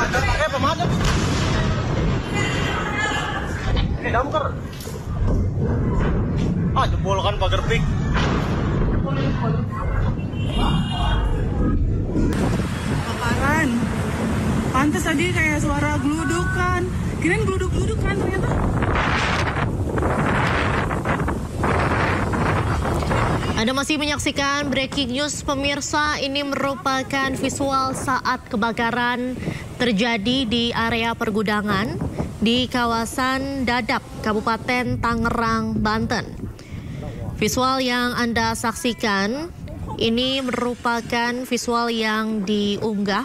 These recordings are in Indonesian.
Itu pakai pemadam. Ini damkar. Jebol kan pagar pik. Kebakaran. Pantes tadi kayak suara geludukan. Kirain geluduk-geluduk kan ternyata. Anda masih menyaksikan breaking news pemirsa. Ini merupakan visual saat kebakaran terjadi di area pergudangan di kawasan Dadap, Kabupaten Tangerang, Banten. Visual yang Anda saksikan ini merupakan visual yang diunggah,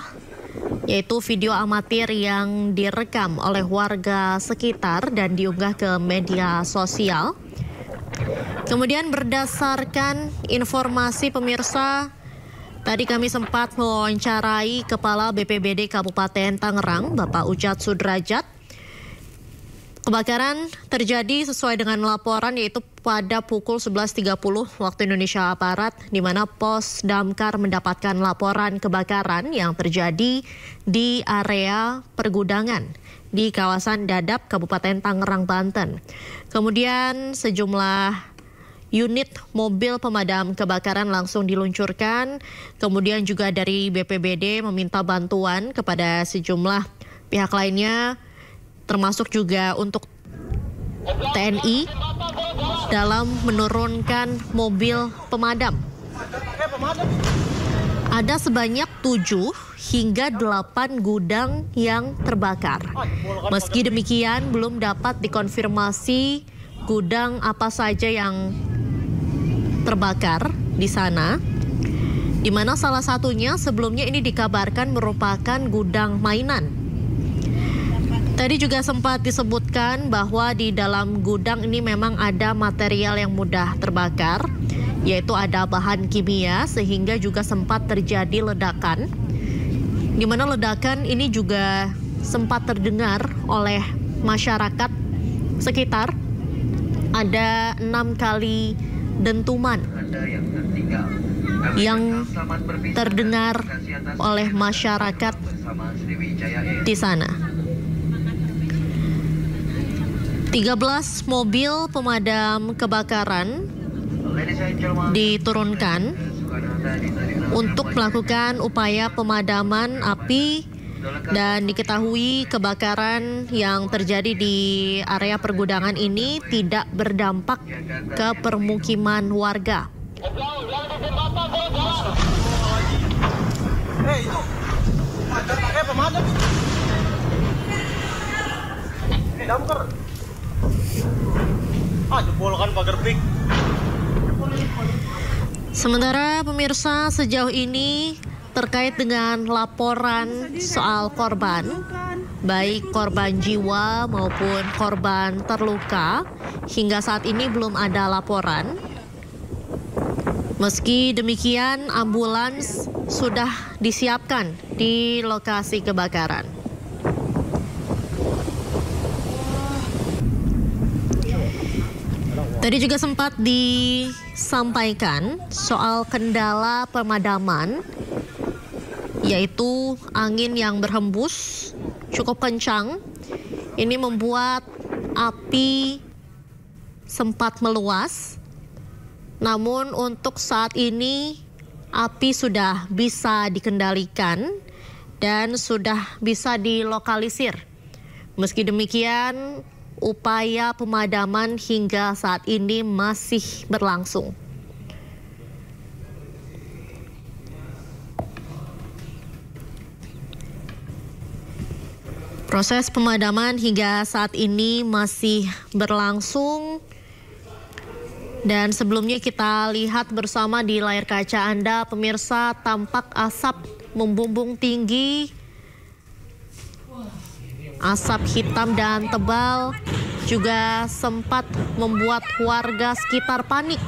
yaitu video amatir yang direkam oleh warga sekitar dan diunggah ke media sosial. Kemudian berdasarkan informasi pemirsa, tadi kami sempat mewawancarai Kepala BPBD Kabupaten Tangerang, Bapak Ujat Sudrajat. Kebakaran terjadi sesuai dengan laporan, yaitu pada pukul 11.30 waktu Indonesia Barat, di mana pos damkar mendapatkan laporan kebakaran yang terjadi di area pergudangan di kawasan Dadap, Kabupaten Tangerang, Banten. Kemudian sejumlah unit mobil pemadam kebakaran langsung diluncurkan. Kemudian juga dari BPBD meminta bantuan kepada sejumlah pihak lainnya, termasuk juga untuk TNI dalam menurunkan mobil pemadam. Ada sebanyak 7 hingga 8 gudang yang terbakar. Meski demikian, belum dapat dikonfirmasi gudang apa saja yang terbakar di sana, di mana salah satunya sebelumnya ini dikabarkan merupakan gudang mainan. Tadi juga sempat disebutkan bahwa di dalam gudang ini memang ada material yang mudah terbakar, yaitu ada bahan kimia, sehingga juga sempat terjadi ledakan, di mana ledakan ini juga sempat terdengar oleh masyarakat sekitar. Ada 6 kali dentuman yang terdengar oleh masyarakat di sana. 13 mobil pemadam kebakaran diturunkan untuk melakukan upaya pemadaman api, dan diketahui kebakaran yang terjadi di area pergudangan ini tidak berdampak ke permukiman warga. Itu pakai pemadam. Ini damkar. Jebol kan pagar pik. Sementara pemirsa, sejauh ini terkait dengan laporan soal korban, baik korban jiwa maupun korban terluka, hingga saat ini belum ada laporan. Meski demikian, ambulans sudah disiapkan di lokasi kebakaran. Tadi juga sempat disampaikan soal kendala pemadaman, yaitu angin yang berhembus cukup kencang. Ini membuat api sempat meluas. Namun untuk saat ini api sudah bisa dikendalikan dan sudah bisa dilokalisir. Meski demikian, upaya pemadaman hingga saat ini masih berlangsung. Proses pemadaman hingga saat ini masih berlangsung. Dan sebelumnya kita lihat bersama di layar kaca Anda, pemirsa, tampak asap membumbung tinggi. Asap hitam dan tebal juga sempat membuat warga sekitar panik.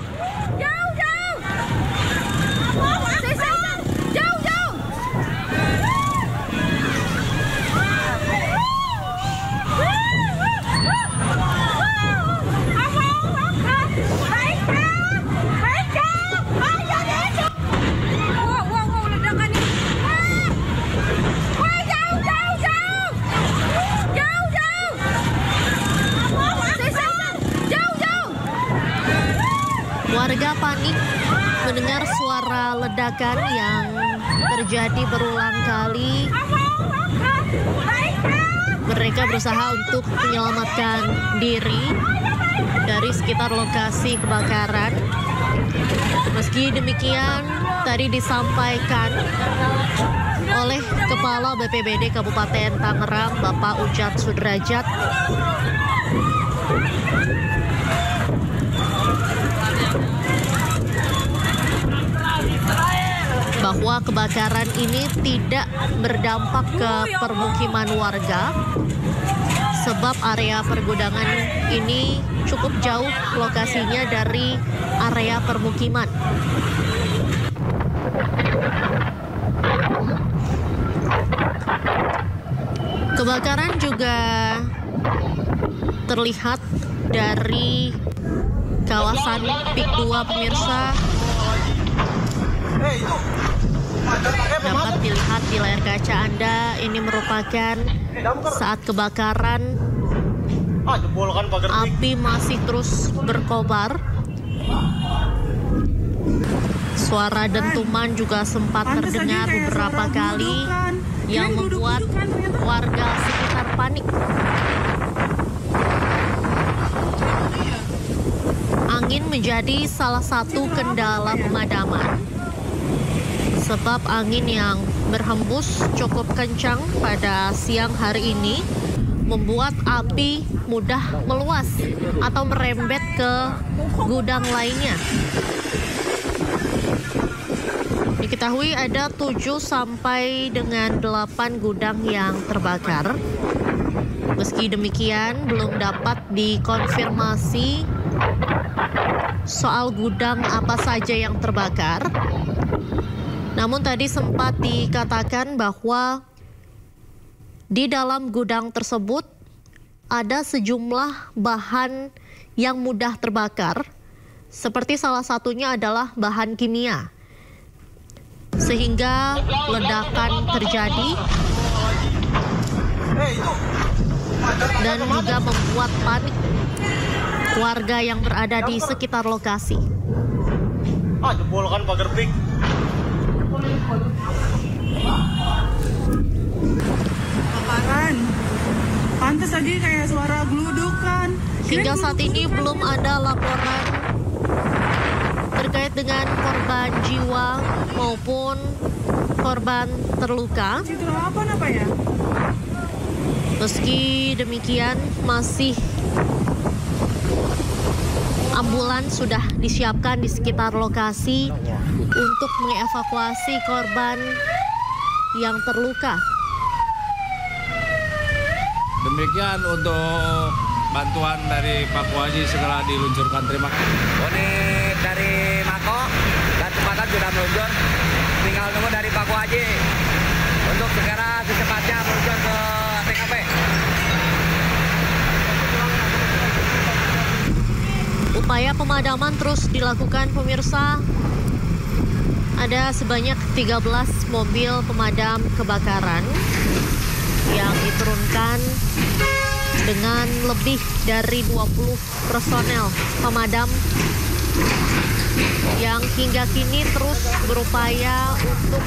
suara ledakan yang terjadi berulang kali. Mereka berusaha untuk menyelamatkan diri dari sekitar lokasi kebakaran. Meski demikian, tadi disampaikan oleh Kepala BPBD Kabupaten Tangerang, Bapak Ujat Sudrajat, bahwa kebakaran ini tidak berdampak ke permukiman warga, sebab area pergudangan ini cukup jauh lokasinya dari area permukiman. Kebakaran juga terlihat dari kawasan PIK 2, pemirsa. Dapat dilihat di layar kaca Anda, ini merupakan saat kebakaran. Jebolkan pagar pik. Api masih terus berkobar. Suara dentuman juga sempat terdengar beberapa kali yang membuat warga sekitar panik. Angin menjadi salah satu kendala pemadaman, sebab angin yang berhembus cukup kencang pada siang hari ini membuat api mudah meluas atau merembet ke gudang lainnya. Diketahui ada 7 sampai dengan 8 gudang yang terbakar. Meski demikian, belum dapat dikonfirmasi soal gudang apa saja yang terbakar. Namun tadi sempat dikatakan bahwa di dalam gudang tersebut ada sejumlah bahan yang mudah terbakar, seperti salah satunya adalah bahan kimia, sehingga ledakan terjadi dan juga membuat panik warga yang berada di sekitar lokasi. Jebolkan pagar pik. Kebakaran. Pantes tadi kayak suara geludukan. Hingga saat ini belum ada laporan terkait dengan korban jiwa maupun korban terluka. Situ apa ya? Meski demikian, masih ambulans sudah disiapkan di sekitar lokasi untuk mengevakuasi korban yang terluka. Demikian untuk bantuan dari Pak Waji segera diluncurkan. Terima kasih. Unit dari Mako dan Jembatan sudah meluncur. Tinggal nunggu dari Pak Waji untuk segera secepatnya meluncur ke TKP. Upaya pemadaman terus dilakukan, pemirsa. Ada sebanyak 13 mobil pemadam kebakaran yang diturunkan dengan lebih dari 20 personel pemadam yang hingga kini terus berupaya untuk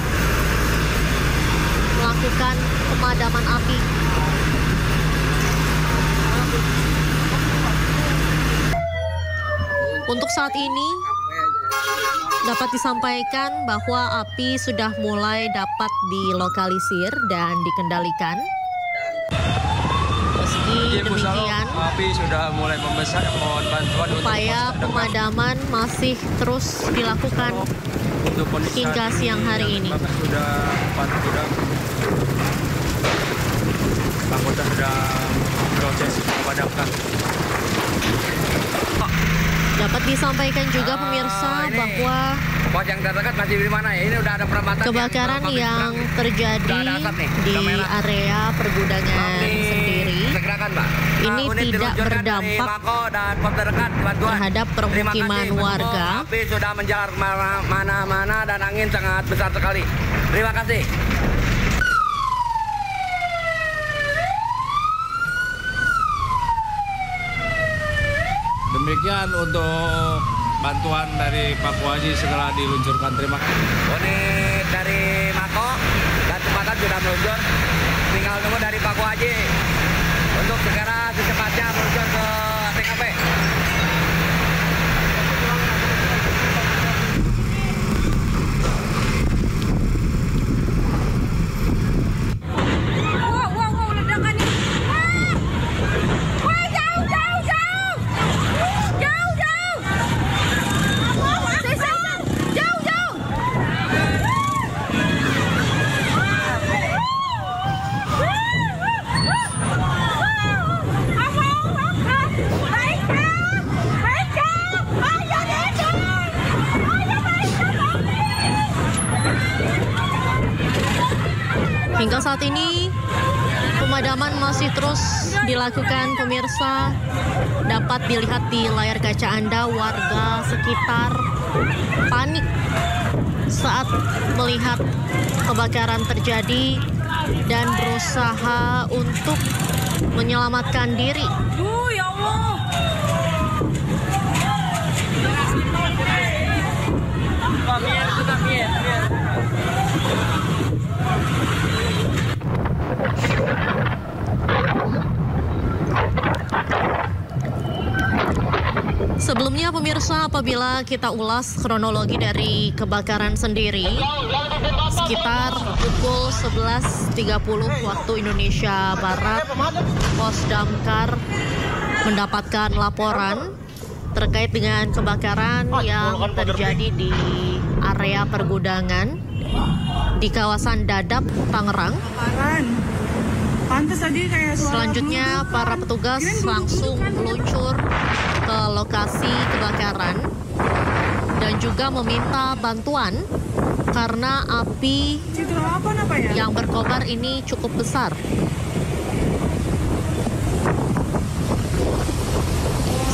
melakukan pemadaman api. Untuk saat ini dapat disampaikan bahwa api sudah mulai dapat dilokalisir dan dikendalikan. Meski demikian, api sudah mulai membesar. Mohon bantuan upaya pemadaman masih terus dilakukan untuk hingga siang hari ini. Sudah 4 gudang. Anggota sudah proses memadamkan. Dapat disampaikan juga, pemirsa, bahwa Pos yang terdekat masih di mana ya? Ini udah ada perempatan kebakaran yang terjadi di area pergudangan sendiri ini tidak berdampak terhadap permukiman warga. Api sudah menjalar mana-mana dan angin sangat besar sekali. Terima kasih. Demikian untuk bantuan dari Pak Puaji segera diluncurkan. Terima kasih. Unit dari Mako dan Cepatan sudah meluncur. Tinggal nunggu dari Pak Puaji untuk segera secepatnya meluncur ke TKP. Hingga saat ini pemadaman masih terus dilakukan, pemirsa. Dapat dilihat di layar kaca Anda, warga sekitar panik saat melihat kebakaran terjadi dan berusaha untuk menyelamatkan diri. Ya Allah. Sebelumnya pemirsa, apabila kita ulas kronologi dari kebakaran sendiri, sekitar pukul 11.30 waktu Indonesia Barat, Pos Damkar mendapatkan laporan terkait dengan kebakaran yang terjadi di area pergudangan di kawasan Dadap, Tangerang. Pantes tadi kayak suara Selanjutnya gluduk kan. para petugas Kirain langsung gluduk-gludukan gitu. meluncur ke lokasi kebakaran dan juga meminta bantuan karena api Citra apa ya? yang berkobar ini cukup besar.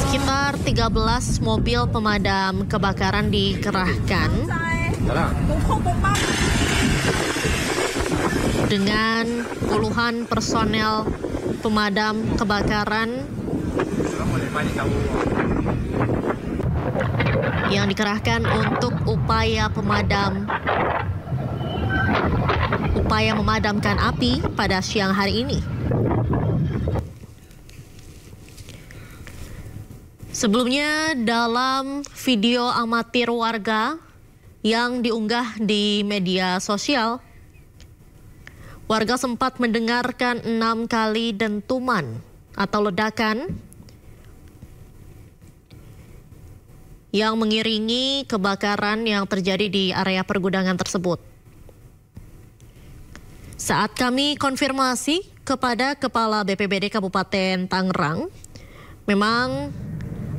Sekitar 13 mobil pemadam kebakaran dikerahkan dengan puluhan personel pemadam kebakaran yang dikerahkan untuk upaya memadamkan api pada siang hari ini. Sebelumnya, dalam video amatir warga yang diunggah di media sosial, warga sempat mendengarkan 6 kali dentuman atau ledakan yang mengiringi kebakaran yang terjadi di area pergudangan tersebut. Saat kami konfirmasi kepada Kepala BPBD Kabupaten Tangerang, memang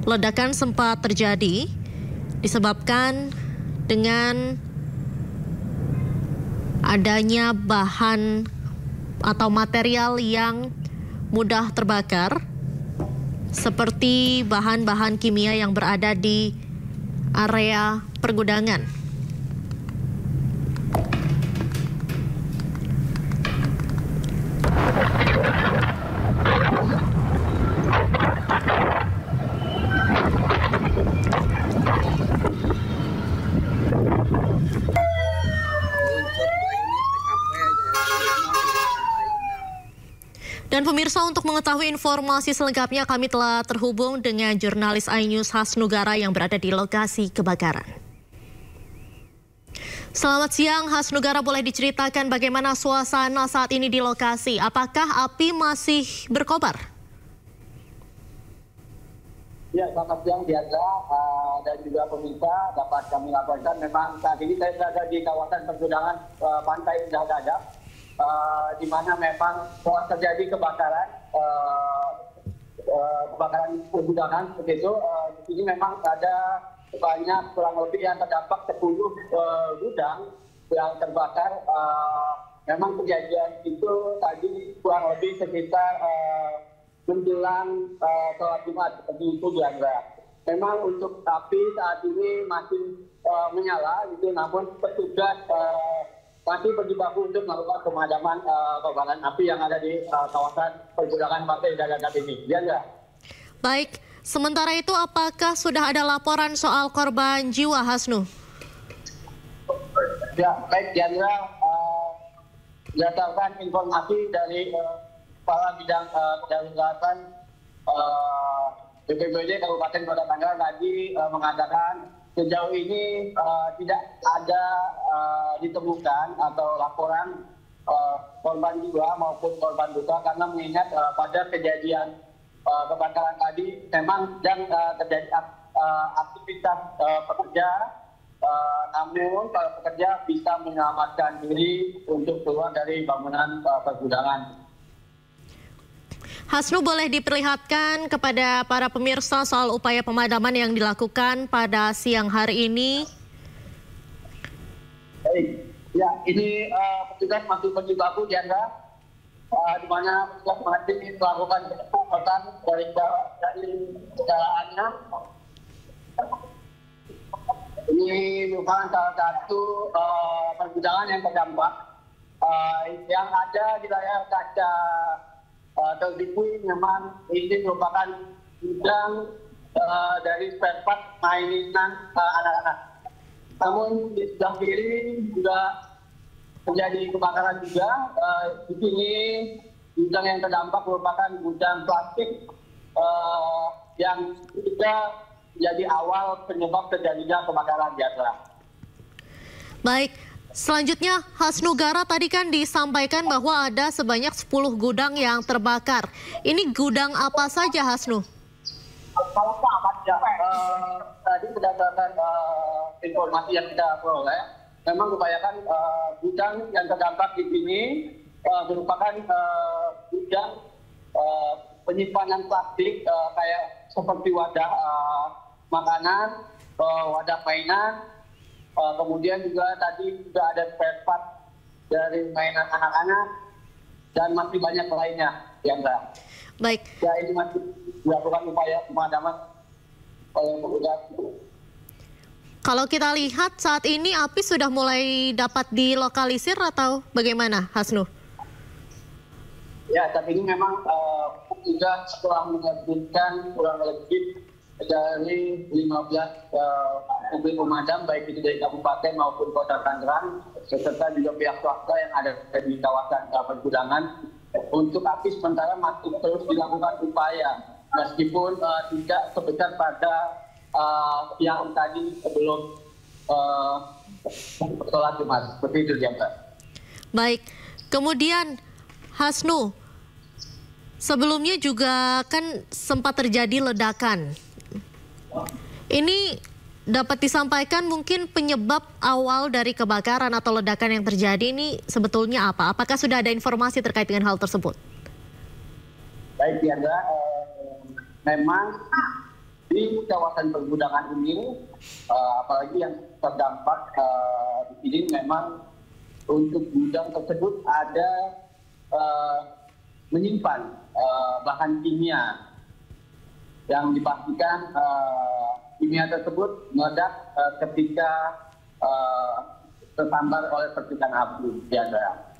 ledakan sempat terjadi disebabkan dengan adanya bahan atau material yang mudah terbakar seperti bahan-bahan kimia yang berada di area pergudangan. Dan pemirsa, untuk mengetahui informasi selengkapnya kami telah terhubung dengan jurnalis iNews Hasnugara yang berada di lokasi kebakaran. Selamat siang Hasnugara, boleh diceritakan bagaimana suasana saat ini di lokasi? Apakah api masih berkobar? Ya, selamat siang Diandra dan juga pemirsa, dapat kami laporkan memang saat ini saya berada di kawasan pergudangan pantai Indah Dadap. Di mana memang telah terjadi kebakaran pergudangan seperti itu. Di sini memang ada sebanyak kurang lebih yang terdapat 10 gudang yang terbakar. Memang kejadian itu tadi kurang lebih sekitar menjelang sholat Jumat seperti itu Diandra. Memang untuk api saat ini masih menyala, gitu, namun petugas masih berjibaku untuk melakukan pemadaman kebakaran api yang ada di kawasan pergudangan Pantai Dadap ini. Diandra. Baik, Sementara itu, apakah sudah ada laporan soal korban jiwa, Hasnu? Ya, baik, Diandra. Berdasarkan informasi dari Kepala Bidang Kedaruratan BPBD Kabupaten Kota Tangerang tadi mengatakan sejauh ini tidak ada ditemukan atau laporan korban jiwa maupun korban luka, karena mengingat pada kejadian kebakaran tadi memang sedang terjadi aktivitas pekerja, namun para pekerja bisa menyelamatkan diri untuk keluar dari bangunan pergudangan. Hasnu, boleh diperlihatkan kepada para pemirsa soal upaya pemadaman yang dilakukan pada siang hari ini? Baik, ya ini petugas masih berjibaku, Diandra, di mana petugas masih melakukan penyelamatan dari kendaraannya. Ini merupakan salah satu pergudangan yang terdampak, yang ada di layar kaca terbukti memang ini merupakan gudang dari spare part mainan anak-anak. Namun di sebelah kiri juga terjadi kebakaran juga. Di sini gudang yang terdampak merupakan gudang plastik yang juga menjadi awal penyebab terjadinya kebakaran biasa. Baik. Selanjutnya, Hasnu Gara, tadi kan disampaikan bahwa ada sebanyak 10 gudang yang terbakar. Ini gudang apa saja, Hasnu? Tadi berdasarkan informasi yang kita peroleh, memang kebanyakan gudang yang terdampak di sini merupakan gudang penyimpanan plastik kayak seperti wadah makanan, wadah mainan. Kemudian juga tadi juga ada spare part dari mainan anak-anak dan masih banyak lainnya, Diandra. Baik. Ya, ini masih dilakukan upaya pemadaman oleh petugas. Kalau kita lihat saat ini api sudah mulai dapat dilokalisir atau bagaimana, Hasnu? Ya, saat ini memang petugas telah menerbitkan kurang lebih dari 15 mobil pemadam, baik itu dari kabupaten maupun kota Tangerang, serta juga pihak swasta yang ada di kawasan pergudangan. Untuk api sementara masih terus dilakukan upaya, meskipun tidak sebesar pada yang tadi sebelum sholat Jumat. Seperti itu, Diandra. Baik, kemudian Hasnu, sebelumnya juga kan sempat terjadi ledakan. Ini dapat disampaikan mungkin penyebab awal dari kebakaran atau ledakan yang terjadi ini sebetulnya apa? Apakah sudah ada informasi terkait dengan hal tersebut? Baik, Diandra, memang di kawasan pergudangan ini, apalagi yang terdampak di sini, memang untuk gudang tersebut ada menyimpan bahan kimia yang dipastikan kimia tersebut meledak ketika tersambar oleh percikan api, Diandra.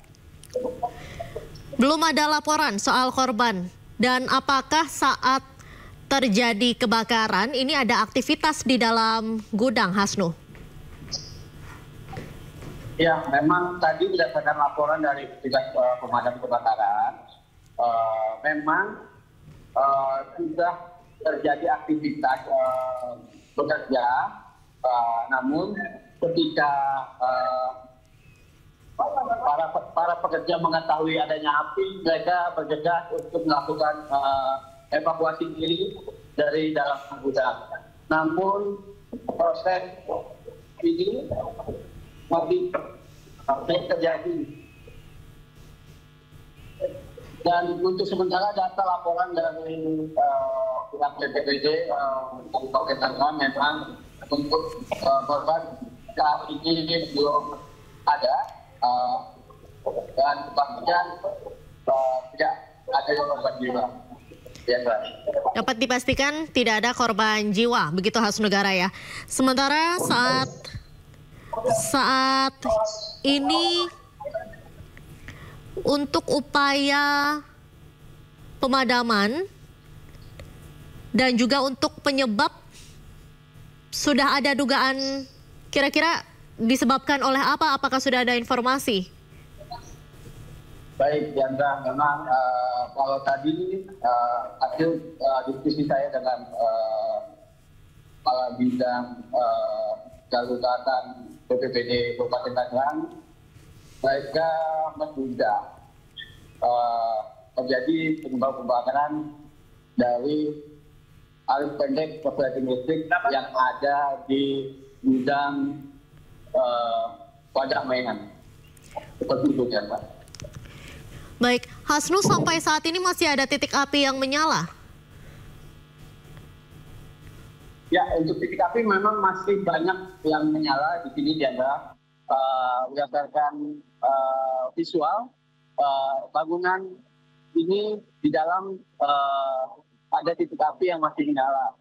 Belum ada laporan soal korban. Dan apakah saat terjadi kebakaran ini ada aktivitas di dalam gudang, Hasnu? Ya, memang tadi berdasarkan laporan dari petugas pemadam kebakaran, memang sudah terjadi aktivitas bekerja, namun ketika para pekerja mengetahui adanya api, mereka bergegas untuk melakukan evakuasi diri dari dalam gudang. Namun proses ini masih terjadi. Dan untuk sementara data laporan dari pihak BPBD Kabupaten Tangerang memang untuk korban saat ini belum ada, dan kepastian tidak ada korban jiwa. Dapat dipastikan tidak ada korban jiwa, begitu Hasnu Gara ya. Sementara saat ini untuk upaya pemadaman Dan juga untuk penyebab, sudah ada dugaan kira-kira disebabkan oleh apa? Apakah sudah ada informasi? Baik, Diandra, memang kalau tadi hasil diskusi saya dengan Kepala Bidang Jalur Selatan BPBD Kabupaten Tangerang, mereka menduga terjadi penyebab kebakaran dari arus pendek korsleting listrik yang ada di gudang wadah mainan. Seperti itu, ya, Pak. Baik, Hasnu, sampai saat ini masih ada titik api yang menyala? Ya, untuk titik api memang masih banyak yang menyala di sini, Diandra. Berdasarkan visual, bangunan ini di dalam ada titik api yang masih menyala.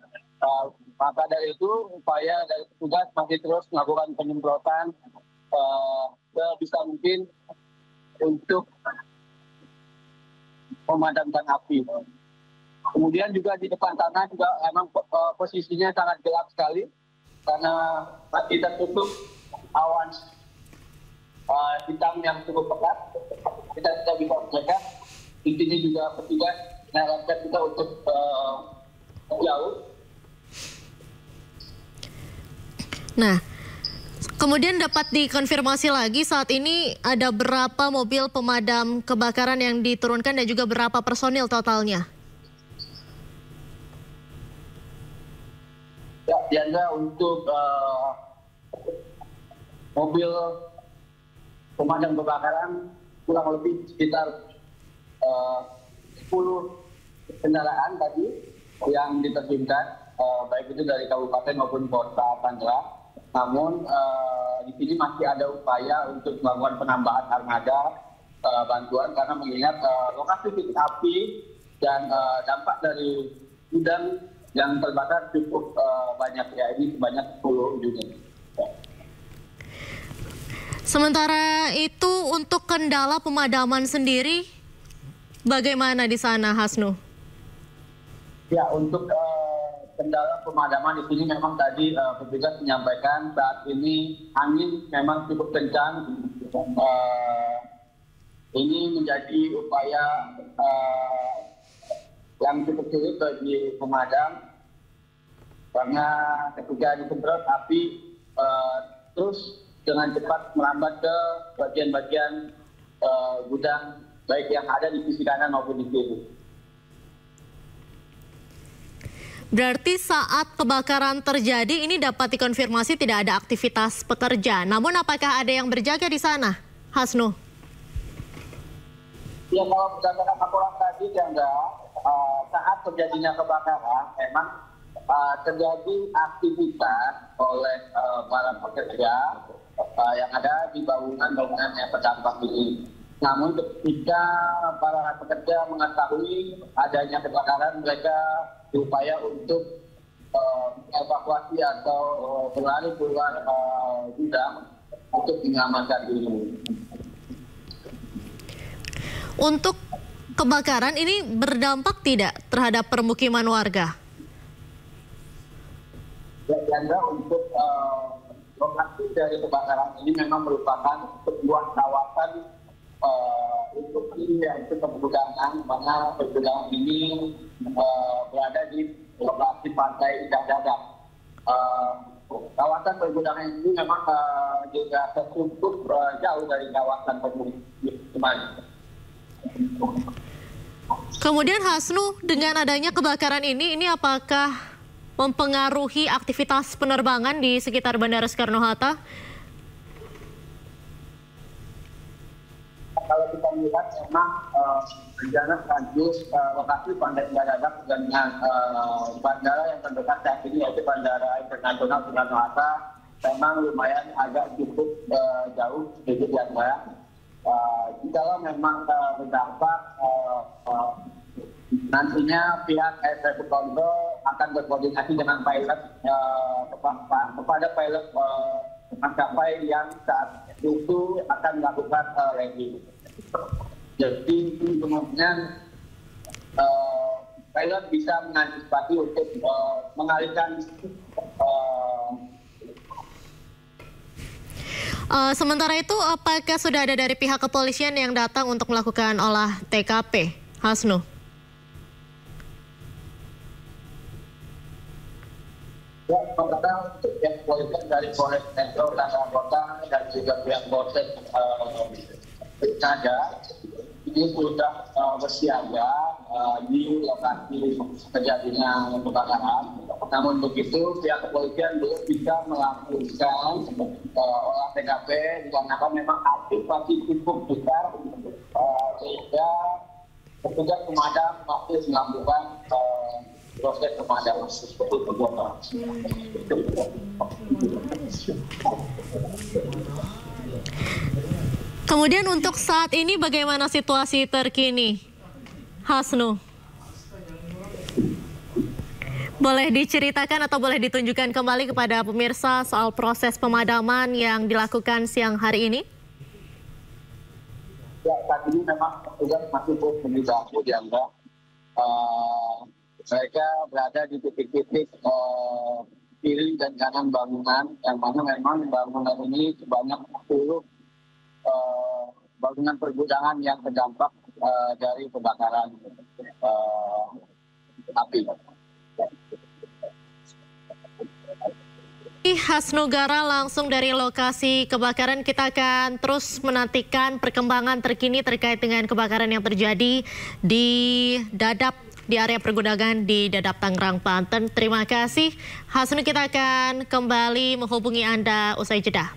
Maka dari itu, upaya dari petugas masih terus melakukan penyemprotan sebisa mungkin untuk memadamkan api. Kemudian juga di depan sana juga memang posisinya sangat gelap sekali karena masih tertutup awan hitam yang cukup pekat. Kita tidak bisa melihat. Intinya juga petugas menyarankan kita untuk jauh. Nah, kemudian dapat dikonfirmasi lagi saat ini ada berapa mobil pemadam kebakaran yang diturunkan dan juga berapa personil totalnya? Ya, Diandra, untuk mobil pemadam kebakaran kurang lebih sekitar 10 kendaraan tadi yang diterjunkan, baik itu dari kabupaten maupun kota Tangerang. Namun di sini masih ada upaya untuk melakukan penambahan armada bantuan karena mengingat lokasi titik api dan dampak dari gudang yang terbakar cukup banyak, ya, ini sebanyak 10 unit. Sementara itu untuk kendala pemadaman sendiri bagaimana di sana, Hasnu? Ya, untuk kendala pemadaman di sini memang tadi petugas menyampaikan saat ini angin memang cukup kencang. Ini menjadi upaya yang cukup sulit bagi pemadam karena ketika disemprot api terus dengan cepat merambat ke bagian-bagian gudang baik yang ada di sisi kanan maupun di kiri. Berarti saat kebakaran terjadi ini dapat dikonfirmasi tidak ada aktivitas pekerja. Namun apakah ada yang berjaga di sana, Hasnu? Ya, kalau berdasarkan laporan tadi, saat terjadinya kebakaran memang terjadi aktivitas oleh para pekerja yang ada di bangunan-bangunan yang terdampak ini. Namun ketika para pekerja mengetahui adanya kebakaran, mereka berupaya untuk evakuasi atau berlari keluar gudang untuk menyelamatkan diri. Untuk kebakaran ini berdampak tidak terhadap permukiman warga? Ya, Diandra, untuk lokasi dari kebakaran ini memang merupakan sebuah kawasan untuk ini, yaitu pergudangan, mana pergudangan ini berada di lokasi pantai Indah Dadap. Kawasan pergudangan ini memang juga tertutup jauh dari kawasan permukiman. Kemudian Hasnu, dengan adanya kebakaran ini apakah mempengaruhi aktivitas penerbangan di sekitar Bandara Soekarno-Hatta? Kalau kita melihat memang rencana radius lokasi pantai Indah Dadap dengan bandara yang terdekat saat ini yaitu Bandara Internasional Soekarno-Hatta memang lumayan agak cukup jauh sedikit, ya, Mbak. Jika memang berdampak, nantinya pihak air traffic control akan berkoordinasi dengan pilot kepada pilot maskapai yang saat itu akan melakukan landing. Jadi kemungkinan pilot bisa mengantisipasi untuk mengalihkan sementara itu, apakah sudah ada dari pihak kepolisian yang datang untuk melakukan olah TKP, Hasnu? Ya, pertama pihak kepolisian dari Polres Metro Tangerang Kota dan juga pihak Polsek Pilkada ini sudah bersiaga di lokasi kejadian kebakaran. Namun begitu, pihak kepolisian belum bisa melakukan olah TKP dikarenakan memang api masih cukup besar sehingga petugas pemadam masih melakukan proses pemadaman. Kemudian untuk saat ini bagaimana situasi terkini, Hasnu? Boleh diceritakan atau boleh ditunjukkan kembali kepada pemirsa soal proses pemadaman yang dilakukan siang hari ini? Ya, saat ini memang petugas masih terus menjaga dianggap mereka berada di titik-titik kiri dan kanan bangunan, yang mana memang bangunan ini sebanyak 10 bangunan pergudangan yang terdampak dari kebakaran api. Hasnu Gara langsung dari lokasi kebakaran, kita akan terus menantikan perkembangan terkini terkait dengan kebakaran yang terjadi di Dadap, di area pergudangan di Dadap, Tangerang, Banten. Terima kasih Hasnu, kita akan kembali menghubungi Anda usai jeda.